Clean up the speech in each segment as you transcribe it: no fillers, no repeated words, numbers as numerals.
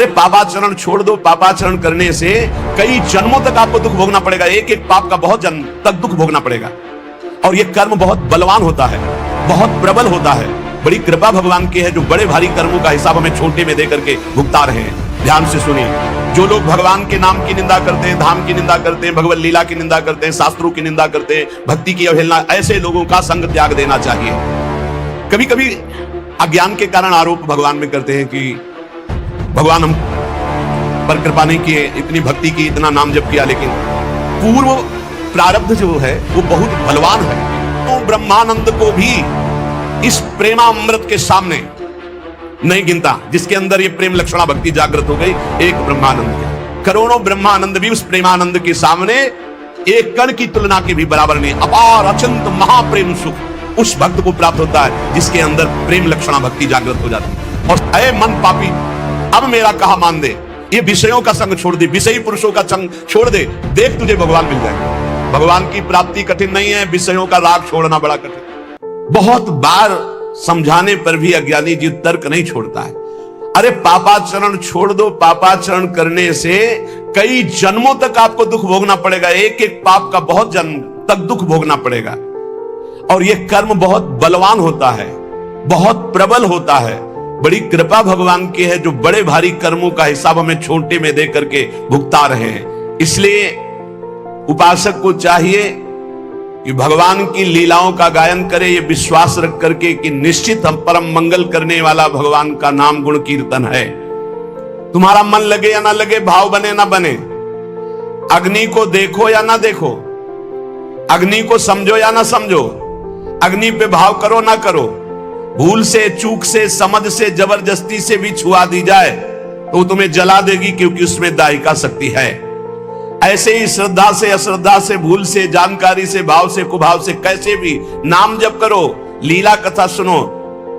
अरे पापाचरण छोड़ दो। पापाचरण करने से कई जन्मों तक आपको दुख भोगना पड़ेगा। एक एक पाप का बहुत जन्म तक दुख भोगना पड़ेगा। और यह कर्म बहुत बलवान होता है, बहुत प्रबल होता है। बड़ी कृपा भगवान की है जो बड़े भारी कर्मों का हिसाब हमें छोटे में दे करके भुगता रहे हैं। ध्यान से सुनिए। जो लोग भगवान के नाम की निंदा करते हैं, धाम की निंदा करते हैं, भगवत लीला की निंदा करते हैं, शास्त्रों की निंदा करते हैं, भक्ति की अवहेलना, ऐसे लोगों का संग त्याग देना चाहिए। कभी कभी अज्ञान के कारण आरोप भगवान में करते हैं कि भगवान हम पर कृपा नहीं किए, इतनी भक्ति की, इतना नाम जप किया, लेकिन पूर्व प्रारब्ध जो है वो बहुत बलवान है। तो ब्रह्मानंद को भी इस प्रेमामृत के सामने नहीं गिनता, जिसके अंदर ये प्रेम लक्षणा भक्ति जागृत हो गई। एक ब्रह्मानंद के करोड़ों ब्रह्मानंद भी उस प्रेमानंद के सामने एक कण की तुलना के भी बराबर नहीं। अपार अचिंत महाप्रेम सुख उस भक्त को प्राप्त होता है जिसके अंदर प्रेम लक्षणा भक्ति जागृत हो जाती है। और अय मन पापी अब मेरा कहा मान दे, ये विषयों का संग छोड़ दे, विषयी पुरुषों का संग छोड़ दे, देख तुझे भगवान मिल जाएगा। भगवान की प्राप्ति कठिन नहीं है, विषयों का राग छोड़ना बड़ा कठिन। बहुत बार समझाने पर भी अज्ञानी जीव तर्क नहीं छोड़ता है। अरे पापाचरण छोड़ दो। पापाचरण करने से कई जन्मों तक आपको दुख भोगना पड़ेगा। एक एक पाप का बहुत जन्म तक दुख भोगना पड़ेगा। और यह कर्म बहुत बलवान होता है, बहुत प्रबल होता है। बड़ी कृपा भगवान की है जो बड़े भारी कर्मों का हिसाब हमें छोटे में दे करके भुगता रहे हैं। इसलिए उपासक को चाहिए कि भगवान की लीलाओं का गायन करे, ये विश्वास रख करके कि निश्चित हम परम मंगल करने वाला भगवान का नाम गुण कीर्तन है। तुम्हारा मन लगे या ना लगे, भाव बने ना बने, अग्नि को देखो या ना देखो, अग्नि को समझो या ना समझो, अग्नि पे भाव करो ना करो, भूल से, चूक से, समझ से, जबरदस्ती से भी छुआ दी जाए तो तुम्हें जला देगी, क्योंकि उसमें दाहिका शक्ति है। ऐसे ही श्रद्धा से, अश्रद्धा से, भूल से, जानकारी से, भाव से, कुभाव से, कैसे भी नाम जप करो, लीला कथा सुनो,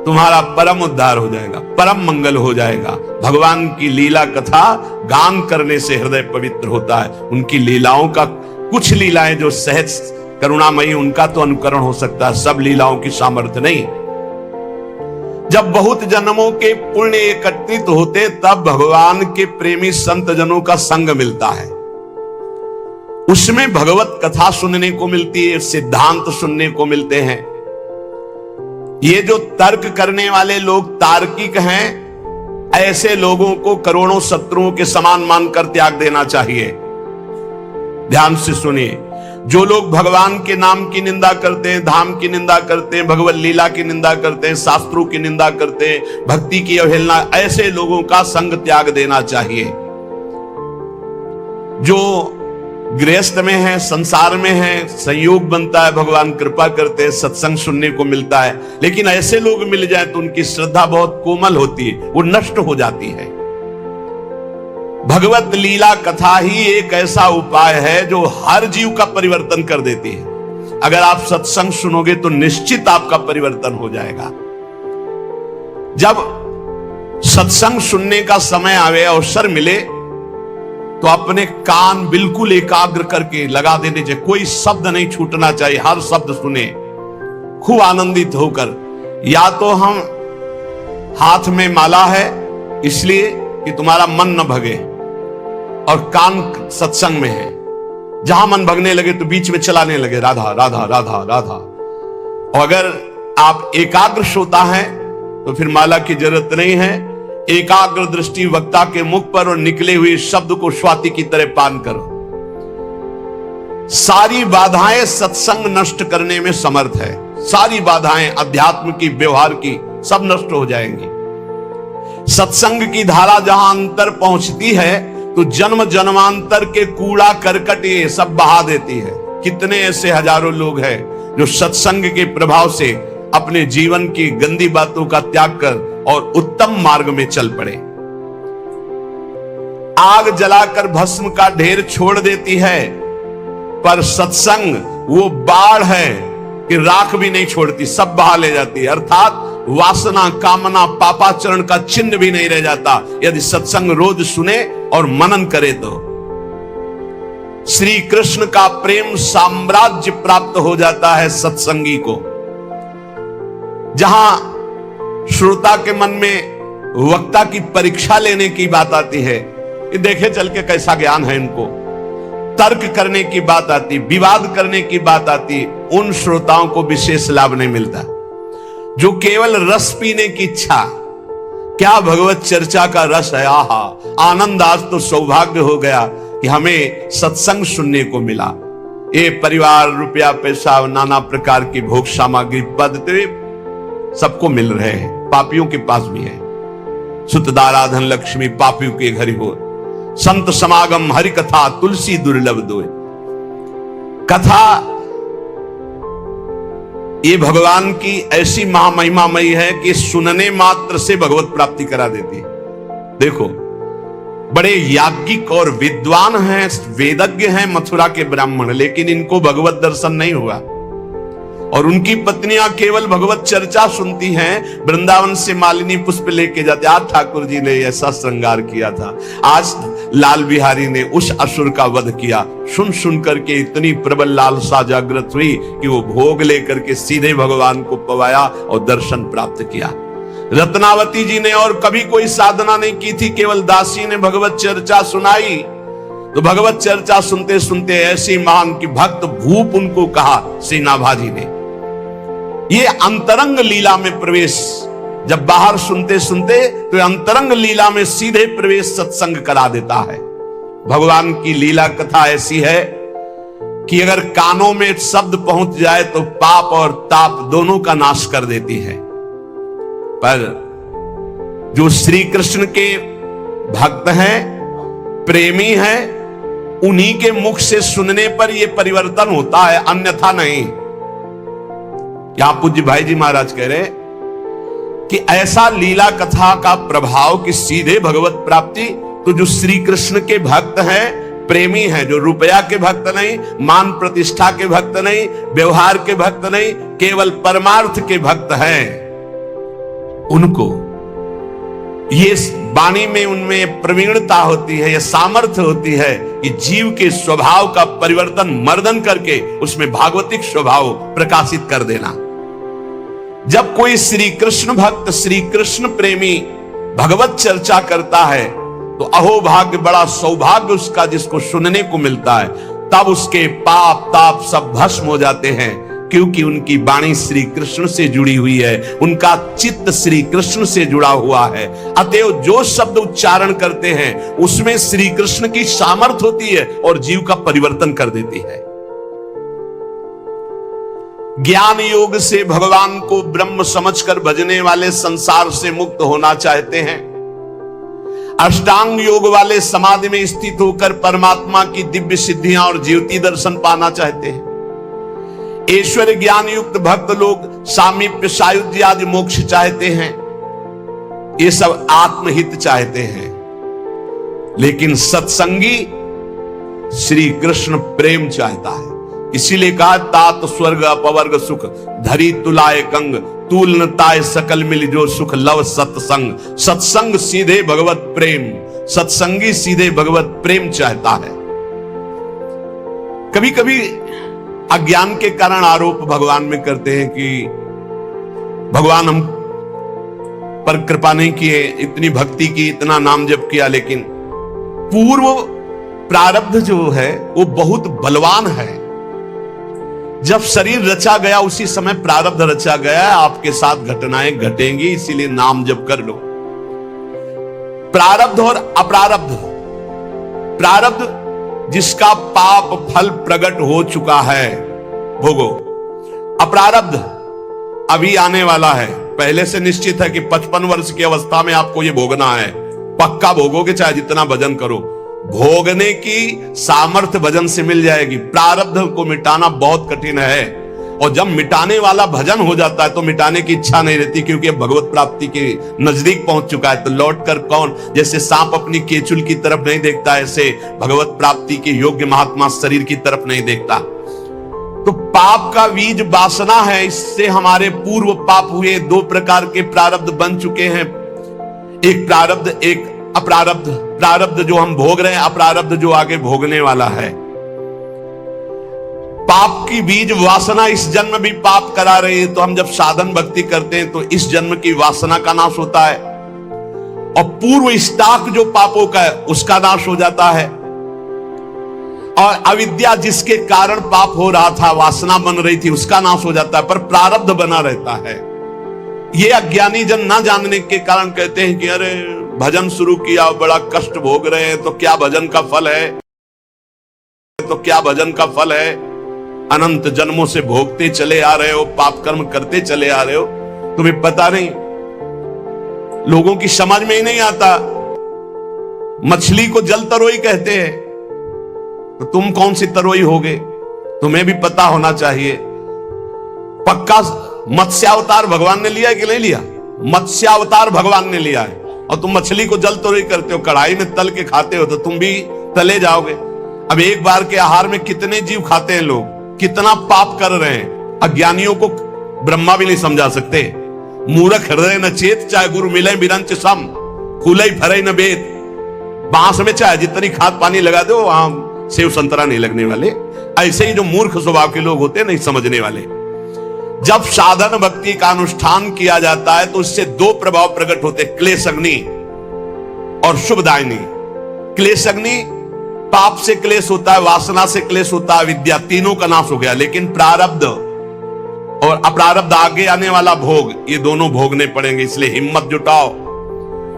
तुम्हारा परम उद्धार हो जाएगा, परम मंगल हो जाएगा। भगवान की लीला कथा गान करने से हृदय पवित्र होता है। उनकी लीलाओं का कुछ लीलाएं जो सहज करुणामयी, उनका तो अनुकरण हो सकता है, सब लीलाओं की सामर्थ्य नहीं। जब बहुत जन्मों के पुण्य एकत्रित होते तब भगवान के प्रेमी संत जनों का संग मिलता है। उसमें भगवत कथा सुनने को मिलती है, सिद्धांत सुनने को मिलते हैं। ये जो तर्क करने वाले लोग तार्किक हैं, ऐसे लोगों को करोड़ों शत्रुओं के समान मानकर त्याग देना चाहिए। ध्यान से सुनिए। जो लोग भगवान के नाम की निंदा करते हैं, धाम की निंदा करते हैं, भगवत लीला की निंदा करते हैं, शास्त्रों की निंदा करते हैं, भक्ति की अवहेलना, ऐसे लोगों का संग त्याग देना चाहिए। जो गृहस्थ में है, संसार में है, संयोग बनता है, भगवान कृपा करते हैं, सत्संग सुनने को मिलता है, लेकिन ऐसे लोग मिल जाए तो उनकी श्रद्धा बहुत कोमल होती है, वो नष्ट हो जाती है। भगवत लीला कथा ही एक ऐसा उपाय है जो हर जीव का परिवर्तन कर देती है। अगर आप सत्संग सुनोगे तो निश्चित आपका परिवर्तन हो जाएगा। जब सत्संग सुनने का समय आवे, अवसर मिले, तो अपने कान बिल्कुल एकाग्र करके लगा देने चाहिए। कोई शब्द नहीं छूटना चाहिए, हर शब्द सुने खूब आनंदित होकर। या तो हम हाथ में माला है इसलिए कि तुम्हारा मन न भगे, और कान सत्संग में है, जहां मन भगने लगे तो बीच में चलाने लगे राधा राधा राधा राधा। और अगर आप एकाग्र श्रोता हैं तो फिर माला की जरूरत नहीं है। एकाग्र दृष्टि वक्ता के मुख पर और निकले हुए शब्द को स्वाति की तरह पान करो। सारी बाधाएं सत्संग नष्ट करने में समर्थ है। सारी बाधाएं अध्यात्म की, व्यवहार की, सब नष्ट हो जाएंगी। सत्संग की धारा जहां अंतर पहुंचती है तो जन्म जन्मांतर के कूड़ा करकट ये सब बहा देती है। कितने ऐसे हजारों लोग हैं जो सत्संग के प्रभाव से अपने जीवन की गंदी बातों का त्याग कर और उत्तम मार्ग में चल पड़े। आग जलाकर भस्म का ढेर छोड़ देती है, पर सत्संग वो बाढ़ है कि राख भी नहीं छोड़ती, सब बहा ले जाती है। अर्थात वासना, कामना, पापाचरण का चिन्ह भी नहीं रह जाता यदि सत्संग रोज सुने और मनन करे तो। श्री कृष्ण का प्रेम साम्राज्य प्राप्त हो जाता है सत्संगी को। जहां श्रोता के मन में वक्ता की परीक्षा लेने की बात आती है कि देखे चल के कैसा ज्ञान है इनको, तर्क करने की बात आती, विवाद करने की बात आती, उन श्रोताओं को विशेष लाभ नहीं मिलता। जो केवल रस पीने की इच्छा, क्या भगवत चर्चा का रस है, आहा आनंद, आज तो सौभाग्य हो गया कि हमें सत्संग सुनने को मिला। ये परिवार, रुपया, पैसा, नाना प्रकार की भोग सामग्री, पद सबको मिल रहे हैं, पापियों के पास भी है। सुतदारा धन लक्ष्मी पापियों के घर ही हो, संत समागम हरि कथा तुलसी दुर्लभ दोय। कथा ये भगवान की ऐसी महामहिमामयी है कि सुनने मात्र से भगवत प्राप्ति करा देती है। देखो, बड़े याज्ञिक और विद्वान हैं, वेदज्ञ हैं मथुरा के ब्राह्मण, लेकिन इनको भगवत दर्शन नहीं हुआ। और उनकी पत्नियां केवल भगवत चर्चा सुनती हैं। वृंदावन से मालिनी पुष्प लेके जाते, आज ठाकुर जी ने ऐसा श्रृंगार किया था, आज लाल बिहारी ने उस असुर का वध किया। सुन सुन करके इतनी प्रबल लालसा जागृत हुई कि वो भोग लेकर के सीधे भगवान को पवाया और दर्शन प्राप्त किया। रत्नावती जी ने और कभी कोई साधना नहीं की थी, केवल दासी ने भगवत चर्चा सुनाई। तो भगवत चर्चा सुनते सुनते ऐसी महान की भक्त भूप उनको कहा सेनाभाजी ने। ये अंतरंग लीला में प्रवेश, जब बाहर सुनते सुनते तो अंतरंग लीला में सीधे प्रवेश सत्संग करा देता है। भगवान की लीला कथा ऐसी है कि अगर कानों में शब्द पहुंच जाए तो पाप और ताप दोनों का नाश कर देती है। पर जो श्री कृष्ण के भक्त हैं, प्रेमी हैं, उन्हीं के मुख से सुनने पर यह परिवर्तन होता है, अन्यथा नहीं। यहां पूज्य भाई जी महाराज कह रहे कि ऐसा लीला कथा का प्रभाव कि सीधे भगवत प्राप्ति। तो जो श्री कृष्ण के भक्त हैं, प्रेमी हैं, जो रुपया के भक्त नहीं, मान प्रतिष्ठा के भक्त नहीं, व्यवहार के भक्त नहीं, केवल परमार्थ के भक्त हैं, उनको ये वाणी में उनमें प्रवीणता होती है, यह सामर्थ्य होती है कि जीव के स्वभाव का परिवर्तन मर्दन करके उसमें भागवतिक स्वभाव प्रकाशित कर देना। जब कोई श्री कृष्ण भक्त, श्री कृष्ण प्रेमी भगवत चर्चा करता है तो अहोभाग्य, बड़ा सौभाग्य उसका जिसको सुनने को मिलता है। तब उसके पाप ताप सब भस्म हो जाते हैं, क्योंकि उनकी वाणी श्री कृष्ण से जुड़ी हुई है, उनका चित्त श्री कृष्ण से जुड़ा हुआ है। अतएव जो शब्द उच्चारण करते हैं उसमें श्री कृष्ण की सामर्थ्य होती है और जीव का परिवर्तन कर देती है। ज्ञान योग से भगवान को ब्रह्म समझकर भजने वाले संसार से मुक्त होना चाहते हैं। अष्टांग योग वाले समाधि में स्थित होकर परमात्मा की दिव्य सिद्धियां और ज्योति दर्शन पाना चाहते हैं। ऐश्वर्य ज्ञान युक्त भक्त लोग सामीप्य, सायुज्य आदि मोक्ष चाहते हैं। ये सब आत्महित चाहते हैं। लेकिन सत्संगी श्री कृष्ण प्रेम चाहता है। इसीलिए कहा तात स्वर्ग अपवर्ग सुख धरी तुलाए कंग तूल न ताय सकल मिल जो सुख लव सत्संग। सत्संग सीधे भगवत प्रेम, सत्संगी सीधे भगवत प्रेम चाहता है। कभी कभी अज्ञान के कारण आरोप भगवान में करते हैं कि भगवान हम पर कृपा नहीं किए, इतनी भक्ति की, इतना नाम जप किया, लेकिन पूर्व प्रारब्ध जो है वो बहुत बलवान है। जब शरीर रचा गया उसी समय प्रारब्ध रचा गया, आपके साथ घटनाएं घटेंगी, इसीलिए नाम जप कर लो। प्रारब्ध और अप्रारब्ध, प्रारब्ध जिसका पाप फल प्रकट हो चुका है भोगो, अप्रारब्ध अभी आने वाला है, पहले से निश्चित है कि 55 वर्ष की अवस्था में आपको यह भोगना है, पक्का भोगोगे चाहे जितना भजन करो। भोगने की सामर्थ्य भजन से मिल जाएगी। प्रारब्ध को मिटाना बहुत कठिन है, और जब मिटाने वाला भजन हो जाता है तो मिटाने की इच्छा नहीं रहती, क्योंकि भगवत प्राप्ति के नजदीक पहुंच चुका है। तो लौट कर कौन, जैसे सांप अपनी केचुल की तरफ नहीं देखता, ऐसे भगवत प्राप्ति के योग्य महात्मा शरीर की तरफ नहीं देखता। तो पाप का बीज वासना है, इससे हमारे पूर्व पाप हुए। 2 प्रकार के प्रारब्ध बन चुके हैं, एक प्रारब्ध एक अप्रारब्ध। प्रारब्ध जो हम भोग रहे हैं, अप्रारब्ध जो आगे भोगने वाला है। पाप की बीज वासना इस जन्म भी पाप करा रही है, तो हम जब साधन भक्ति करते हैं तो इस जन्म की वासना का नाश होता है। और पूर्व स्टॉक जो पापों का है उसका नाश हो जाता है। और अविद्या जिसके कारण पाप हो रहा था, वासना बन रही थी, उसका नाश हो जाता है, पर प्रारब्ध बना रहता है। ये अज्ञानी जन ना जानने के कारण कहते हैं कि अरे भजन शुरू किया, बड़ा कष्ट भोग रहे हैं, तो क्या भजन का फल है, तो क्या भजन का फल है? अनंत जन्मों से भोगते चले आ रहे हो, पाप कर्म करते चले आ रहे हो, तुम्हें पता नहीं। लोगों की समझ में ही नहीं आता। मछली को जल तरोई कहते हैं, तो तुम कौन सी तरोई होगे? तुम्हें भी पता होना चाहिए। पक्का मत्स्यावतार भगवान ने लिया है कि नहीं लिया? मत्स्यावतार भगवान ने लिया है, और तुम मछली को जल तरोई करते हो, कढ़ाई में तल के खाते हो, तो तुम भी तले जाओगे। अब एक बार के आहार में कितने जीव खाते हैं लोग, कितना पाप कर रहे हैं। अज्ञानियों को ब्रह्मा भी नहीं समझा सकते। मूर्ख हृदय न चेत, चाहे गुरु मिले बिरंच सम, खुले फरे न बेद। बांस में चाहे जितनी खाद पानी लगा दो, वहां सेव संतरा नहीं लगने वाले। ऐसे ही जो मूर्ख स्वभाव के लोग होते हैं, नहीं समझने वाले। जब साधन भक्ति का अनुष्ठान किया जाता है तो इससे दो प्रभाव प्रकट होते, क्लेश अग्नि और शुभदायिनी। क्लेश अग्नि, पाप से क्लेश होता है, वासना से क्लेश होता है, विद्या, तीनों का नाश हो गया। लेकिन प्रारब्ध और अप्रारब्ध, आगे आने वाला भोग, ये दोनों भोगने पड़ेंगे। इसलिए हिम्मत जुटाओ,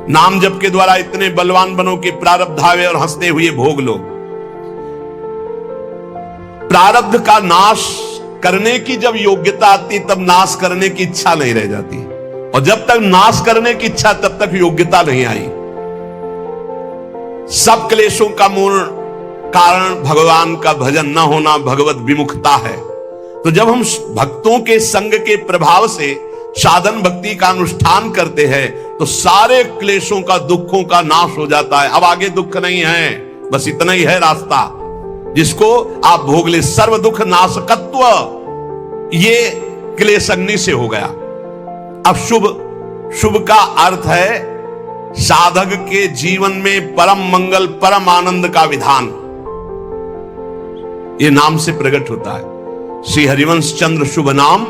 नाम जप के द्वारा इतने बलवान बनो कि प्रारब्ध आवे और हंसते हुए भोग लो। प्रारब्ध का नाश करने की जब योग्यता आती, तब नाश करने की इच्छा नहीं रह जाती, और जब तक नाश करने की इच्छा, तब तक योग्यता नहीं आई। सब क्लेशों का मूल कारण भगवान का भजन न होना, भगवत विमुखता है। तो जब हम भक्तों के संग के प्रभाव से साधन भक्ति का अनुष्ठान करते हैं, तो सारे क्लेशों का, दुखों का नाश हो जाता है। अब आगे दुख नहीं है, बस इतना ही है रास्ता जिसको आप भोग ले। सर्व दुख नाशकत्व, ये क्लेश अग्नि से हो गया। अब शुभ, शुभ का अर्थ है साधक के जीवन में परम मंगल, परम आनंद का विधान, ये नाम से प्रकट होता है। श्री हरिवंश चंद्र शुभ नाम,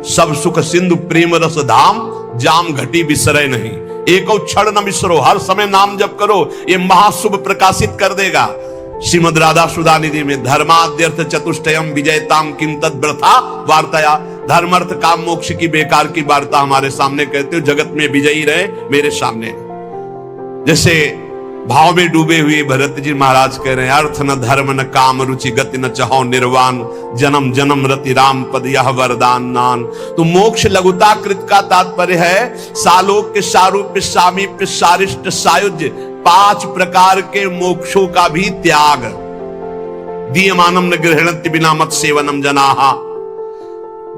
सब सुख सिंधु प्रेम रस धाम, जाम घटी बिसरे नहीं, एको क्षण न बिसरो। हर समय नाम जप करो, ये महाशुभ प्रकाशित कर देगा। श्रीमद राधा सुधा निधि में धर्माद्यर्थ चतुष्टयम विजयताम किम तद व्रथा वार्ताया, धर्म अर्थ काम मोक्ष की बेकार की वार्ता हमारे सामने कहते हो, जगत में विजयी रहे मेरे सामने। जैसे भाव में डूबे हुए भरत जी महाराज कह रहे हैं, अर्थ न धर्म न काम रुचि गति न चाहो निर्वाण, जन्म जन्म रति राम पद यह वरदान नान। तो मोक्ष लघुता कृत का तात्पर्य है सालोक्य सारूप्य सामीप्य सारिष्ट सायुज्य, 5 प्रकार के मोक्षों का भी त्याग। दीयमानम न गृहणत्य बिना मत सेवनम जनाहा।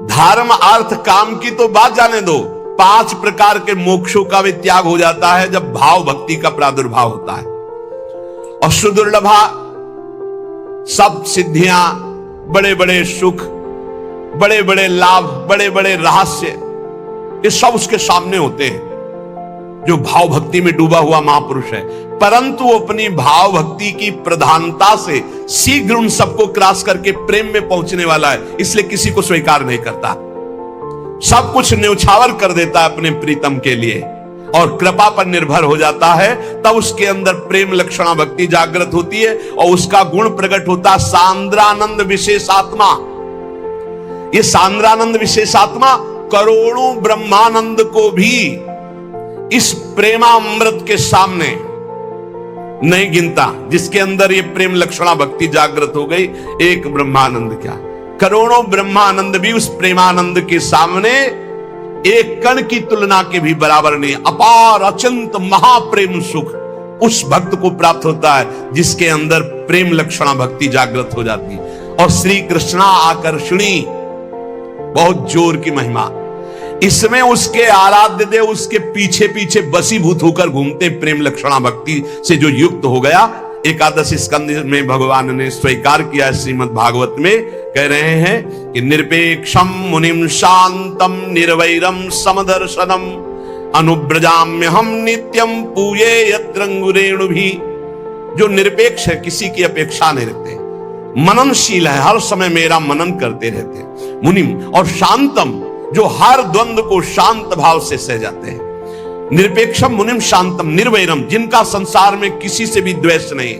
धर्म अर्थ काम की तो बात जाने दो, 5 प्रकार के मोक्षों का भी त्याग हो जाता है जब भाव भक्ति का प्रादुर्भाव होता है। और सुदुर्लभा सब सिद्धियां, बड़े बड़े सुख, बड़े बड़े लाभ, बड़े बड़े रहस्य, ये सब उसके सामने होते हैं जो भाव भक्ति में डूबा हुआ महापुरुष है। परंतु वो अपनी भाव भक्ति की प्रधानता से शीघ्र उन सबको क्रॉस करके प्रेम में पहुंचने वाला है, इसलिए किसी को स्वीकार नहीं करता, सब कुछ न्यौछावर कर देता है अपने प्रीतम के लिए, और कृपा पर निर्भर हो जाता है। तब उसके अंदर प्रेम लक्षणा भक्ति जागृत होती है, और उसका गुण प्रकट होता सांद्रानंद विशेषात्मा। ये सांद्रानंद विशेषात्मा करोड़ों ब्रह्मानंद को भी इस प्रेमामृत के सामने नहीं गिनता, जिसके अंदर ये प्रेम लक्षणा भक्ति जागृत हो गई। एक ब्रह्मानंद क्या, करोड़ों ब्रह्मानंद भी उस प्रेमानंद के सामने एक कण की तुलना के भी बराबर नहीं। अपार अचिंत महाप्रेम सुख उस भक्त को प्राप्त होता है जिसके अंदर प्रेम लक्षणा भक्ति जागृत हो जाती है। और श्री कृष्णा आकर्षणी, बहुत जोर की महिमा इसमें। उसके आराध्य देव उसके पीछे पीछे बसीभूत होकर घूमते, प्रेम लक्षणा भक्ति से जो युक्त हो गया। एकादश स्कंद में भगवान ने स्वीकार किया है, श्रीमद् भागवत में कह रहे हैं कि निरपेक्षम मुनिम शांतम निर्वैरम समदर्शनम अनुब्रजाम्य हम नित्यम पूये यत्रंगुरेणु भी। जो निरपेक्ष है, किसी की अपेक्षा नहीं रखते, मननशील है, हर समय मेरा मनन करते रहते मुनिम। और शांतम, जो हर द्वंद्व को शांत भाव से सह जाते हैं। निरपेक्षम मुनिम शांतम निर्वैरम, जिनका संसार में किसी से भी द्वेष नहीं।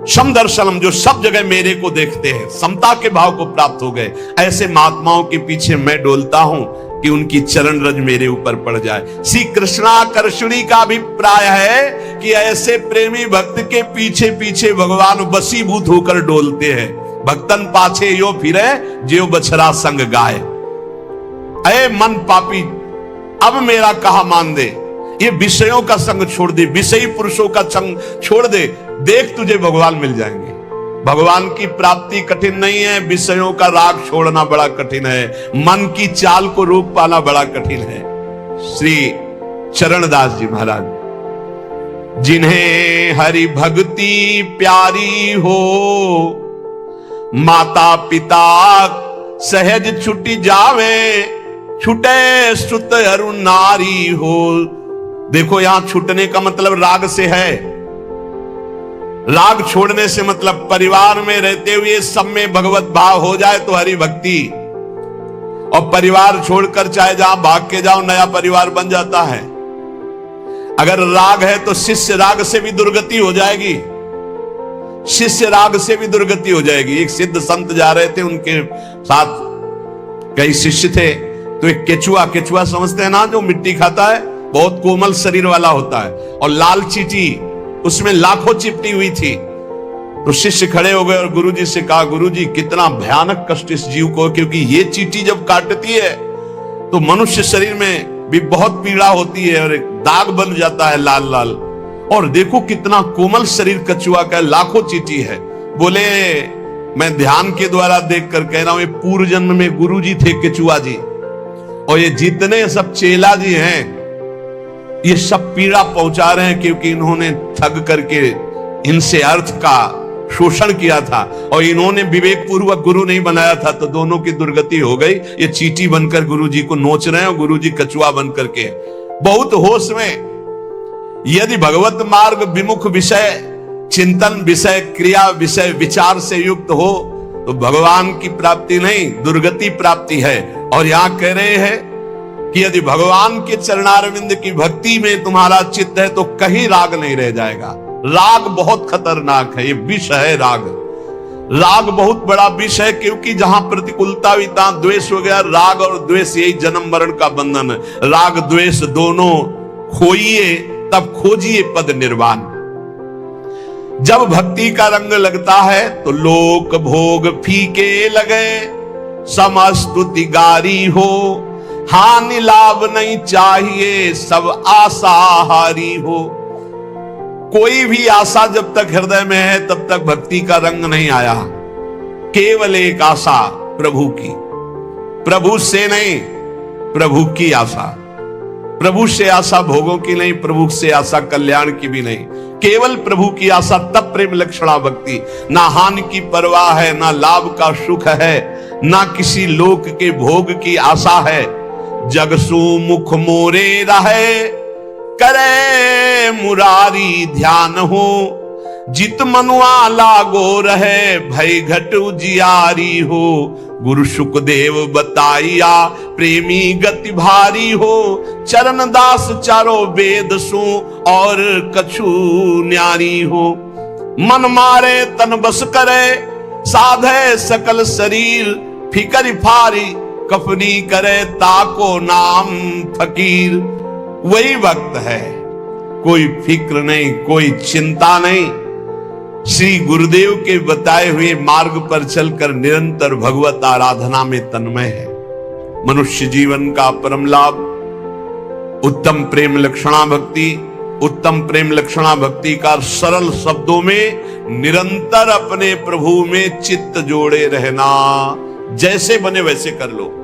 समदर्शनम, जो सब जगह मेरे को देखते हैं, समता के भाव को प्राप्त हो गए, ऐसे महात्माओं के पीछे मैं डोलता हूं कि उनकी चरण रज मेरे ऊपर पड़ जाए। श्री कृष्णाकर्षणी का अभिप्राय है कि ऐसे प्रेमी भक्त के पीछे पीछे भगवान वशीभूत होकर डोलते हैं। भक्तन पाछे यो फिरे जो बछड़ा संग गाय। अरे मन पापी, अब मेरा कहा मान दे, ये विषयों का संग छोड़ दे, विषयी पुरुषों का संग छोड़ दे, देख तुझे भगवान मिल जाएंगे। भगवान की प्राप्ति कठिन नहीं है, विषयों का राग छोड़ना बड़ा कठिन है, मन की चाल को रोक पाना बड़ा कठिन है। श्री चरणदास जी महाराज, जिन्हें हरि भक्ति प्यारी हो, माता पिता सहज छुटी जावे, छुटे सुत अरु नारी हो। देखो यहां छूटने का मतलब राग से है। राग छोड़ने से मतलब परिवार में रहते हुए सब में भगवत भाव हो जाए तो हरि भक्ति, और परिवार छोड़कर चाहे जहां भाग के जाओ नया परिवार बन जाता है। अगर राग है तो शिष्य राग से भी दुर्गति हो जाएगी, शिष्य राग से भी दुर्गति हो जाएगी। एक सिद्ध संत जा रहे थे, उनके साथ कई शिष्य थे, तो एक केचुआ, केचुआ समझते हैं ना, जो मिट्टी खाता है, बहुत कोमल शरीर वाला होता है, और लाल चींटी उसमें लाखों चिपटी हुई थी। तो शिष्य खड़े हो गए और गुरुजी से कहा, गुरुजी कितना भयानक कष्ट इस जीव को, क्योंकि ये चींटी जब काटती है तो मनुष्य शरीर में भी बहुत पीड़ा होती है और एक दाग बन जाता है लाल लाल, और देखो कितना कोमल शरीर कछुआ का, लाखों चींटी है। बोले मैं ध्यान के द्वारा देख कर कह रहा हूं, ये पूर्व जन्म में गुरुजी थे केचुआ जी, और ये जितने सब चेला जी हैं ये सब पीड़ा पहुंचा रहे हैं, क्योंकि इन्होंने ठग करके इनसे अर्थ का शोषण किया था, और इन्होंने विवेक पूर्वक गुरु नहीं बनाया था, तो दोनों की दुर्गति हो गई। ये चींटी बनकर गुरुजी को नोच रहे हैं और गुरुजी कछुआ बनकर के। बहुत होश में यदि भगवत मार्ग विमुख विषय चिंतन, विषय क्रिया, विषय विचार से युक्त हो तो भगवान की प्राप्ति नहीं दुर्गति प्राप्ति है। और यहां कह रहे हैं कि यदि भगवान के चरणारविंद की भक्ति में तुम्हारा चित्त है तो कहीं राग नहीं रह जाएगा। राग बहुत खतरनाक है, ये विष है राग। राग बहुत बड़ा विष है, क्योंकि जहां प्रतिकूलता विता द्वेष हो गया, राग और द्वेष यही जन्म मरण का बंधन है। राग द्वेष दोनों खोइए तब खोजिए पद निर्वाण। जब भक्ति का रंग लगता है तो लोक भोग फीके लगे, समस्तुति गारी हो, हानि लाभ नहीं चाहिए सब आशाहारी हो। कोई भी आशा जब तक हृदय में है तब तक भक्ति का रंग नहीं आया। केवल एक आशा प्रभु की, प्रभु से नहीं, प्रभु की आशा। प्रभु से आशा भोगों की नहीं, प्रभु से आशा कल्याण की भी नहीं, केवल प्रभु की आशा। तब प्रेम लक्षणा भक्ति। ना हानि की परवाह है, ना लाभ का सुख है, ना किसी लोक के भोग की आशा है। जगसु मुख मोरे रहे, करे मुरारी ध्यान हो, जित मनुआ लागो रहे, भय घट उजियारी हो। गुरु सुखदेव बताइया प्रेमी गति भारी हो, चरण दास चारो वेद सु और कछु न्यारी हो। मन मारे तन बस करे, साधे सकल शरीर, फिकर फारी कफनी करे, ताको नाम फकीर। वही वक्त है, कोई फिक्र नहीं, कोई चिंता नहीं। श्री गुरुदेव के बताए हुए मार्ग पर चलकर निरंतर भगवत आराधना में तन्मय है। मनुष्य जीवन का परम लाभ उत्तम प्रेम लक्षणा भक्ति। उत्तम प्रेम लक्षणा भक्ति का सरल शब्दों में निरंतर अपने प्रभु में चित्त जोड़े रहना। जैसे बने वैसे कर लो,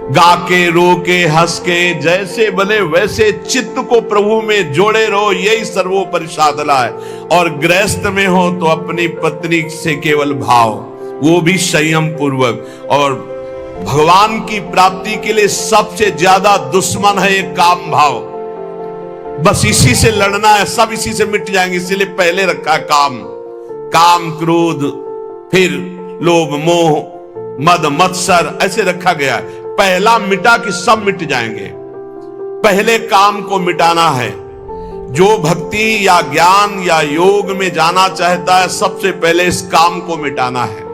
गा के रो के हंस के, जैसे बने वैसे चित्त को प्रभु में जोड़े रहो, यही सर्वोपरि साधना है। और गृहस्थ में हो तो अपनी पत्नी से केवल भाव, वो भी संयम पूर्वक। और भगवान की प्राप्ति के लिए सबसे ज्यादा दुश्मन है ये काम भाव। बस इसी से लड़ना है, सब इसी से मिट जाएंगे, इसीलिए पहले रखा है काम। काम क्रोध, फिर लोभ मोह मद मत्सर, ऐसे रखा गया है। पहला मिटा कि सब मिट जाएंगे। पहले काम को मिटाना है। जो भक्ति या ज्ञान या योग में जाना चाहता है, सबसे पहले इस काम को मिटाना है।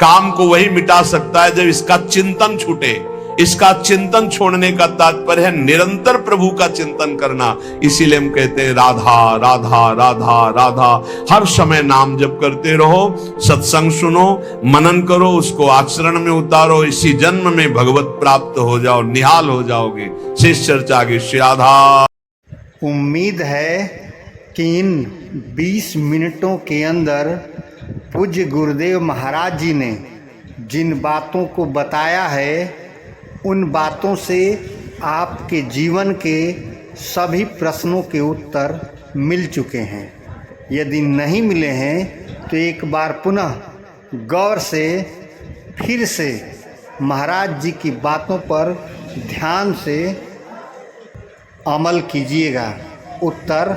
काम को वही मिटा सकता है जब इसका चिंतन छूटे। इसका चिंतन छोड़ने का तात्पर्य है निरंतर प्रभु का चिंतन करना। इसीलिए हम कहते हैं राधा राधा राधा राधा। हर समय नाम जप करते रहो, सत्संग सुनो, मनन करो, उसको आचरण में उतारो। इसी जन्म में भगवत प्राप्त हो जाओ, निहाल हो जाओगे। शेष चर्चा आगे। श्री राधा। उम्मीद है कि इन 20 मिनटों के अंदर पूज्य गुरुदेव महाराज जी ने जिन बातों को बताया है, उन बातों से आपके जीवन के सभी प्रश्नों के उत्तर मिल चुके हैं। यदि नहीं मिले हैं तो एक बार पुनः गौर से फिर से महाराज जी की बातों पर ध्यान से अमल कीजिएगा, उत्तर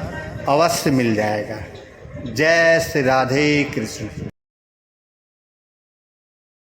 अवश्य मिल जाएगा। जय श्री राधे कृष्ण।